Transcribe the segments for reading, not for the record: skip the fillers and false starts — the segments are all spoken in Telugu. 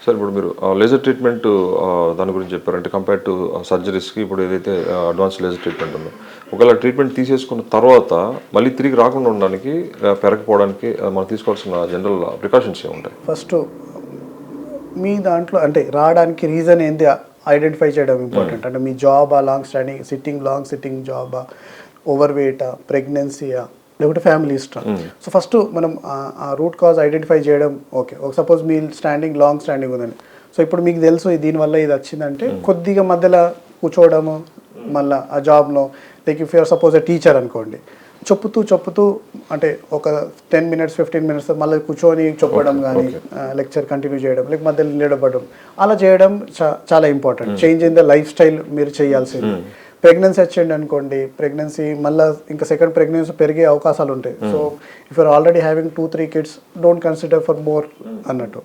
సార్ ఇప్పుడు మీరు లేజర్ ట్రీట్మెంట్ దాని గురించి చెప్పారంటే కంపేర్ టు సర్జరీస్కి ఇప్పుడు ఏదైతే అడ్వాన్స్ లేజర్ ట్రీట్మెంట్ ఉందో, ఒకవేళ ట్రీట్మెంట్ తీసేసుకున్న తర్వాత మళ్ళీ తిరిగి రాకుండా ఉండడానికి పెరగకపోవడానికి మనం తీసుకోవాల్సిన జనరల్ ప్రికాషన్స్ ఏముంటాయి? ఫస్ట్ మీ దాంట్లో అంటే రావడానికి రీజన్ ఏంటి ఐడెంటిఫై చేయడం ఇంపార్టెంట్. అంటే మీ జాబా, లాంగ్ సిట్టింగ్ జాబా, ఓవర్ వెయిటా, ప్రెగ్నెన్సీయా, లేకుంటే ఫ్యామిలీ హిస్టరీ. సో ఫస్ట్ మనం ఆ రూట్ కాజ్ ఐడెంటిఫై చేయడం. ఓకే, సపోజ్ మీ లాంగ్ స్టాండింగ్ ఉందండి. సో ఇప్పుడు మీకు తెలుసు దీనివల్ల ఇది వచ్చిందంటే కొద్దిగా మధ్యలో కూర్చోవడము, మళ్ళీ ఆ జాబ్లో like if you're suppose teacher అనుకోండి, చెప్పుతూ అంటే ఒక 10 minutes 15 minutes మళ్ళీ కూర్చొని చెప్పడం కానీ లెక్చర్ కంటిన్యూ చేయడం, లేక మధ్యలో నిలబడడం, అలా చేయడం చాలా important. Change in the life style మీరు చేయాల్సింది. ప్రెగ్నెన్సీ వచ్చింది అనుకోండి, ప్రెగ్నెన్సీ మళ్ళీ ఇంకా సెకండ్ ప్రెగ్నెన్సీ పెరిగే అవకాశాలు ఉంటాయి. So if you're already having 2-3 kids, don't consider for more అన్నట్టు.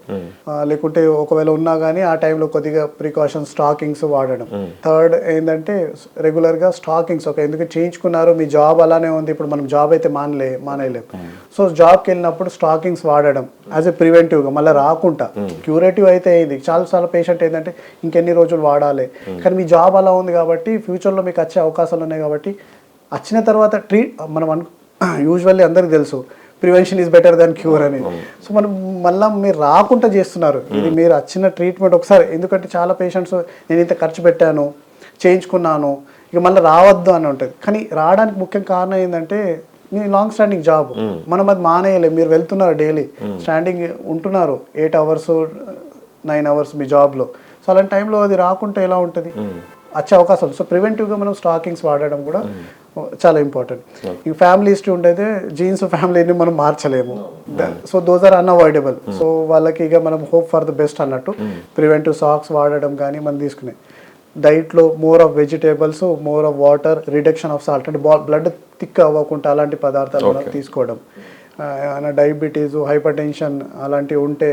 లేకుంటే ఒకవేళ ఉన్నా కానీ ఆ టైంలో కొద్దిగా ప్రికాషన్స్, స్టాకింగ్స్ వాడడం. థర్డ్ ఏంటంటే రెగ్యులర్గా స్టాకింగ్స్, ఎందుకు చేయించుకున్నారు, మీ జాబ్ అలానే ఉంది, ఇప్పుడు మనం జాబ్ అయితే మానేయలేము. సో జాబ్కి వెళ్ళినప్పుడు స్టాకింగ్స్ వాడడం యాజ్ ఎ ప్రివెంటివ్గా, మళ్ళీ రాకుండా. క్యూరేటివ్ అయితే అయింది, చాలా పేషెంట్ ఏంటంటే ఇంకెన్ని రోజులు వాడాలి, కానీ మీ జాబ్ అలా ఉంది కాబట్టి ఫ్యూచర్లో మీకు వచ్చే అవకాశాలు ఉన్నాయి. కాబట్టి వచ్చిన తర్వాత మనం యూజువల్లీ అందరికి తెలుసు prevention is better than cure అని. సో మనం మళ్ళీ మీరు రాకుండా చేస్తున్నారు. ఇది మీరు వచ్చిన ట్రీట్మెంట్ ఒకసారి, ఎందుకంటే చాలా పేషెంట్స్ నేను ఇంత ఖర్చు పెట్టాను, చేయించుకున్నాను, ఇక మళ్ళీ రావద్దు అని ఉంటుంది. కానీ రావడానికి ముఖ్య కారణం ఏంటంటే మీ లాంగ్ స్టాండింగ్ జాబ్, మనం అది మానేయలేదు. మీరు వెళ్తున్నారు డైలీ స్టాండింగ్ ఉంటున్నారు 8 hours 9 hours మీ జాబ్లో. సో అలాంటి టైంలో అది రాకుంటే ఎలా ఉంటుంది, వచ్చే అవకాశాలు. సో ప్రివెంటివ్గా మనం స్టాకింగ్స్ వాడడం కూడా చాలా ఇంపార్టెంట్. ఈ ఫ్యామిలీ హిస్టరీ ఉండేది, జీన్స్ ఫ్యామిలీని మనం మార్చలేము. So those are unavoidable. So వాళ్ళకి ఇక మనం హోప్ ఫర్ ద బెస్ట్ అన్నట్టు ప్రివెంటివ్ సాక్స్ వాడడం కానీ మనం తీసుకునే డైట్లో more of vegetables, more of water, reduction of salt, అంటే బ్లడ్ థిక్ అవ్వకుండా అలాంటి పదార్థాలు మనం తీసుకోవడం. డయాబెటీస్, హైపర్ టెన్షన్ అలాంటివి ఉంటే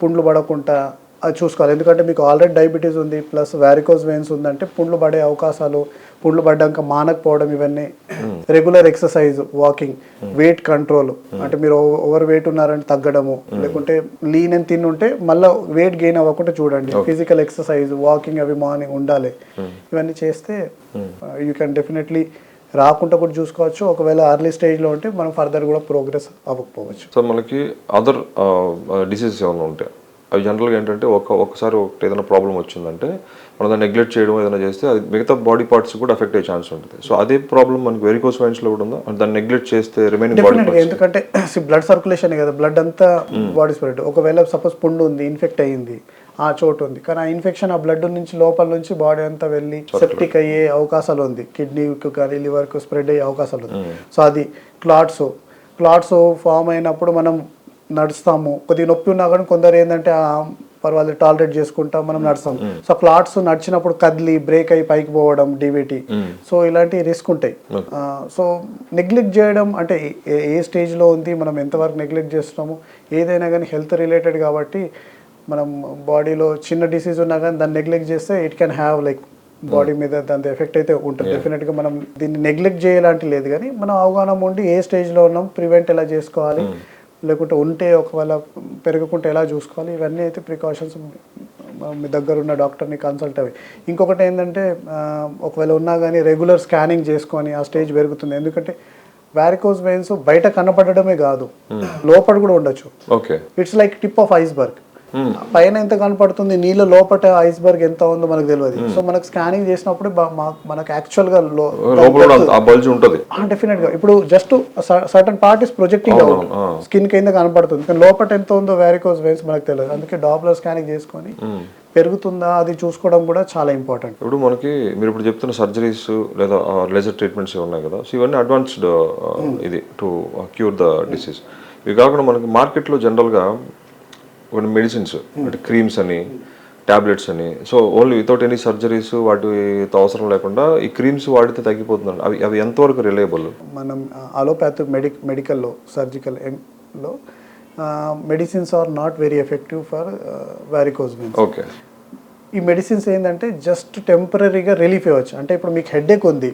పుండ్లు పడకుండా అది చూసుకోవాలి. ఎందుకంటే మీకు ఆల్రెడీ డయాబెటీస్ ఉంది ప్లస్ వారికోస్ వెయిన్స్ ఉందంటే పుండ్లు పడే అవకాశాలు, పుండ్లు పడ్డాక మానకపోవడం, ఇవన్నీ. Regular exercise, walking, weight control, అంటే మీరు ఓవర్ వెయిట్ ఉన్నారని తగ్గడము, లేకుంటే లీన్ అని తిని ఉంటే మళ్ళీ వెయిట్ గెయిన్ అవ్వకుండా చూడండి. ఫిజికల్ ఎక్సర్సైజ్, వాకింగ్ అవి మార్నింగ్ ఉండాలి. ఇవన్నీ చేస్తే యూ కెన్ డెఫినెట్లీ రాకుండా కూడా చూసుకోవచ్చు. ఒకవేళ అర్లీ స్టేజ్లో ఉంటే మనం ఫర్దర్ కూడా ప్రోగ్రెస్ అవ్వకపోవచ్చు. సో మనకి అదర్ డిసీజెస్ ఏమైనా ఉంటాయి, అవి జనరల్గా ఏంటంటే ఒకసారి ఏదైనా ప్రాబ్లం వచ్చిందంటే మనం దాన్ని నెగ్లెక్ట్ చేయడం ఏదైనా చేస్తే అది మిగతా బాడీ పార్ట్స్ కూడా ఎఫెక్ట్ అయ్యే ఛాన్స్ ఉంటుంది. సో అదే ప్రాబ్లం మనకి వెరికోస్ వెయిన్స్లో కూడా ఉందా, దాన్ని నెగ్లెక్ట్ చేస్తే రిమైనింగ్ బాడీ పార్ట్స్? ఎందుకంటే బ్లడ్ సర్క్యులేషన్ కదా, బ్లడ్ అంతా బాడీ స్ప్రెడ్. ఒకవేళ సపోజ్ పుండు ఉంది, ఇన్ఫెక్ట్ అయ్యింది, ఆ చోటు ఉంది, కానీ ఆ ఇన్ఫెక్షన్ ఆ బ్లడ్ నుంచి లోపల నుంచి బాడీ అంతా వెళ్ళి సెప్టిక్ అయ్యే అవకాశాలు ఉంది, కిడ్నీకి కానీ లివర్కు స్ప్రెడ్ అయ్యే అవకాశాలు ఉంది. సో అది క్లాట్స్ ఫామ్ అయినప్పుడు మనం నడుస్తాము, కొద్దిగా నొప్పి ఉన్నా కానీ కొందరు ఏంటంటే పర్వాలేదు టాలరేట్ చేసుకుంటాం, మనం నడుస్తాము. సో క్లాట్స్ నడిచినప్పుడు కదిలి బ్రేక్ అయ్యి పైకి పోవడం, డివిటీ, సో ఇలాంటి రిస్క్ ఉంటాయి. సో నెగ్లెక్ట్ చేయడం అంటే ఏ స్టేజ్లో ఉంది, మనం ఎంతవరకు నెగ్లెక్ట్ చేస్తున్నాము, ఏదైనా కానీ హెల్త్ రిలేటెడ్ కాబట్టి మనం బాడీలో చిన్న డిసీజ్ ఉన్నా కానీ దాన్ని నెగ్లెక్ట్ చేస్తే it can have like body మీద దాని ఎఫెక్ట్ అయితే ఉంటుంది. డెఫినెట్గా మనం దీన్ని నెగ్లెక్ట్ చేయలాంటి లేదు, కానీ మనం అవగాహన ఉండి ఏ స్టేజ్లో ఉన్నాం, ప్రివెంట్ ఎలా చేసుకోవాలి, లేకుంటే ఉంటే ఒకవేళ పెరగకుంటే ఎలా చూసుకోవాలి, ఇవన్నీ అయితే ప్రికాషన్స్ మీ దగ్గర ఉన్న డాక్టర్ని కన్సల్ట్ అవి. ఇంకొకటి ఏంటంటే ఒకవేళ ఉన్నా కానీ రెగ్యులర్ స్కానింగ్ చేసుకొని ఆ స్టేజ్ పెరుగుతుంది. ఎందుకంటే వారికోస్ వెయిన్స్ బయట కనపడడమే కాదు, లోపల కూడా ఉండొచ్చు. It's like tip of iceberg. పైన ఎంత కనపడుతుంది, నీళ్ళ లోపల ఐస్బర్గ్ ఎంత ఉందో మనకు తెలియదు. సో మనకు స్కానింగ్ చేసినప్పుడు మనకు యాక్చువల్ గా డెఫినెట్ గా ఇప్పుడు just certain part is projecting out, skin కింద కనపడుతుంది, కానీ లోపల ఎంత ఉందో వారికోస్ వెయిన్స్ మనకు తెలియదు. అందుకే డాప్లర్ స్కానింగ్ చేసుకొని పెరుగుతుందా అది చూసుకోవడం కూడా చాలా ఇంపార్టెంట్. ఇప్పుడు మనకి మీరు ఇప్పుడు చెప్తున్న సర్జరీస్ లేదా లేజర్ ట్రీట్మెంట్స్ ఉన్నాయి కదా, సో ఇవన్నీ అడ్వాన్స్డ్ ఇది టు క్యూర్ ద డిసీజ్. ఇవి కాకుండా మనకి మార్కెట్లో జనరల్గా కొన్ని మెడిసిన్స్ అంటే క్రీమ్స్ అని, ట్యాబ్లెట్స్ అని, so only without any surgeries వాటితో అవసరం లేకుండా ఈ క్రీమ్స్ వాడితే తగ్గిపోతుంది. అవి ఎంతవరకు రిలయబుల్? మనం అలోపతి మెడికల్లో, సర్జికల్లో medicines are not very effective for varicose veins. Okay. ఈ మెడిసిన్స్ ఏంటంటే జస్ట్ టెంపరీగా రిలీఫ్ ఇవ్వచ్చు. అంటే ఇప్పుడు మీకు హెడేక్ ఉంది,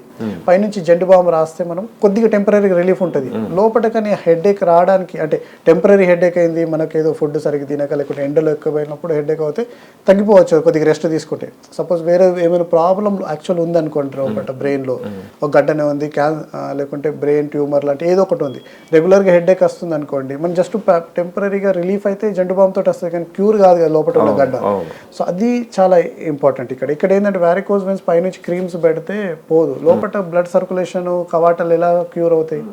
పైనుంచి జెండు బామ్ రాస్తే మనం కొద్దిగా టెంపరీగా రిలీఫ్ ఉంటుంది. లోపల కానీ హెడేక్ రావడానికి అంటే టెంపరీ హెడేక్ అయింది, మనకి ఏదో ఫుడ్ సరిగ్గా తినక లేకుంటే ఎండలో ఎక్కువైనప్పుడు హెడేక్ అవుతే తగ్గిపోవచ్చు కొద్దిగా రెస్ట్ తీసుకుంటే. సపోజ్ వేరే ఏమైనా ప్రాబ్లం యాక్చువల్ ఉందనుకోండి లోపల బ్రెయిన్లో, ఒక గడ్డనే ఉంది, లేకుంటే బ్రెయిన్ ట్యూమర్ లాంటి ఏదో ఒకటి ఉంది, రెగ్యులర్గా హెడేక్ వస్తుంది అనుకోండి, మనం జస్ట్ టెంపరీగా రిలీఫ్ అయితే జెండు బామ్ తోటి వస్తుంది, కానీ క్యూర్ కాదు కదా లోపల ఉన్న గడ్డ. సో అది చాలా ఇంపార్టెంట్. ఇక్కడ ఏంటంటే వారికోజ్ వెయిన్స్ పైనుంచి క్రీమ్స్ పెడితే పోదు, లోపల బ్లడ్ సర్క్యులేషన్ కవాటాలు ఎలా క్యూర్ అవుతాయి?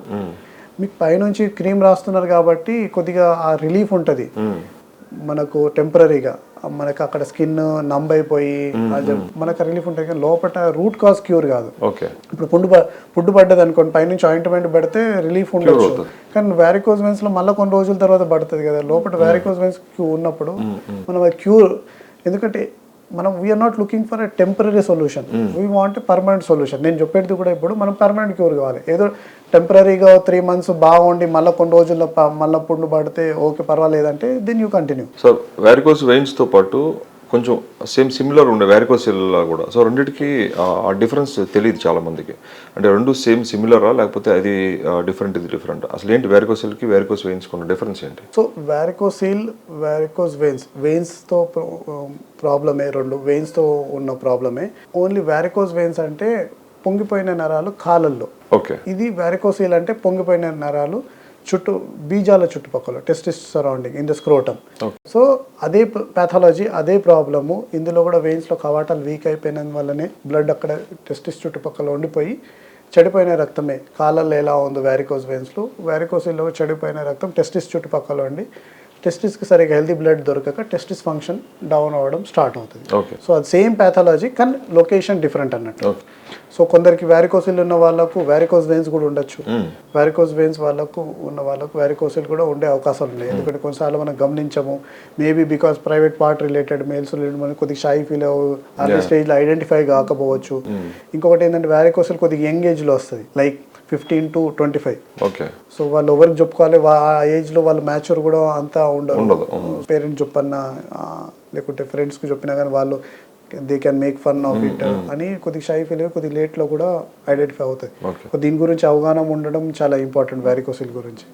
మీకు పైనుంచి క్రీమ్ రాస్తున్నారు కాబట్టి కొద్దిగా ఆ రిలీఫ్ ఉంటుంది మనకు టెంపరీగా, మనకు అక్కడ స్కిన్ నంబ్ అయిపోయి మనకు రిలీఫ్ ఉంటుంది, కానీ లోపల రూట్ కాజ్ క్యూర్ కాదు. ఇప్పుడు పుండు పడ్డది అనుకోండి, పైనుంచి ఆయింట్మెంట్ పెడితే రిలీఫ్ ఉండొచ్చు, కానీ వారికోజ్ వెయిన్స్ లో మళ్ళీ కొన్ని రోజుల తర్వాత పడుతుంది కదా. లోపల వారికోజ్ వెయిన్స్ ఉన్నప్పుడు మనం క్యూర్, ఎందుకంటే మనం we're not looking for a temporary solution, we want permanent solution. నేను చెప్పేది కూడా ఇప్పుడు మనం పర్మనెంట్ క్యూర్ కావాలి. ఏదో టెంపరీగా 3 months బాగుండి మళ్ళీ కొన్ని రోజుల్లో మళ్ళీ పుండు పడితే ఓకే పర్వాలేదంటే then you continue. So varicose వెయిన్స్తో పాటు కొంచెం సిమిలర్ ఉండే వారికోసిల్లా కూడా, సో రెండింటికి ఆ డిఫరెన్స్ తెలియదు చాలా మందికి. అంటే రెండు సిమిలరా లేకపోతే అది డిఫరెంట్ ఇది డిఫరెంట్? అసలు ఏంటి వారికోసిల్కి వారికోస్ వెయిన్స్కి ఉన్న డిఫరెన్స్ ఏంటి? సో వారికోసిల్, వారికోస్ వెయిన్స్తో ప్రాబ్లమే, రెండు వెయిన్స్తో ఉన్న ప్రాబ్లమే. ఓన్లీ వారికోస్ వెయిన్స్ అంటే పొంగిపోయిన నరాలు కాళ్ళల్లో, ఇది వారికోసిల్ అంటే పొంగిపోయిన నరాలు బీజాల చుట్టుపక్కల, testis surrounding in the scrotum. So అదే పాథాలజీ, అదే ప్రాబ్లము. ఇందులో కూడా వెయిన్స్లో కవాటాలు వీక్ అయిపోయినందు వల్లనే బ్లడ్ అక్కడ టెస్టిస్ చుట్టుపక్కల ఉండిపోయి చెడిపోయిన రక్తమే కాళ్ళల్లో ఎలా ఉందో వారికోస్ వెయిన్స్లో, వారికోసిల్లో చెడిపోయిన రక్తం టెస్టిస్ చుట్టుపక్కల ఉండి టెస్టిస్కి సరిగ్గా హెల్తీ బ్లడ్ దొరకక టెస్టిస్ ఫంక్షన్ డౌన్ అవ్వడం స్టార్ట్ అవుతుంది. సో అది సేమ్ ప్యాథాలజీ కానీ లొకేషన్ డిఫరెంట్ అన్నట్టు. సో కొందరికి వారికోసిల్ ఉన్న వాళ్ళకు వారికోస్ వెయిన్స్ కూడా ఉండొచ్చు, వారికోస్ వెయిన్స్ వాళ్ళకు ఉన్న వాళ్ళకు వారికోసిల్ కూడా ఉండే అవకాశాలు ఉన్నాయి. ఎందుకంటే కొన్నిసార్లు మనం గమనించము, maybe because private part related males related మనకి కొద్దిగా షై ఫీల్ అదే స్టేజ్లో ఐడెంటిఫై కాకపోవచ్చు. ఇంకొకటి ఏంటంటే వారికోసిల్ కొద్దిగా యంగ్ ఏజ్లో వస్తుంది, లైక్ 15 to 25. సో వాళ్ళు ఎవరికి చెప్పుకోవాలి, ఆ ఏజ్లో వాళ్ళు మ్యాచ్యూర్ కూడా అంతా ఉండదు. పేరెంట్స్ చెప్పన్నా లేకుంటే ఫ్రెండ్స్కి చెప్పినా కానీ వాళ్ళు they can make fun of it అని కొద్దిగా షై ఫీల్ అయ్యి కొద్దిగా లేట్లో కూడా ఐడెంటిఫై అవుతుంది. దీని గురించి అవగాహన ఉండడం చాలా ఇంపార్టెంట్ వారికోసిల్ గురించి.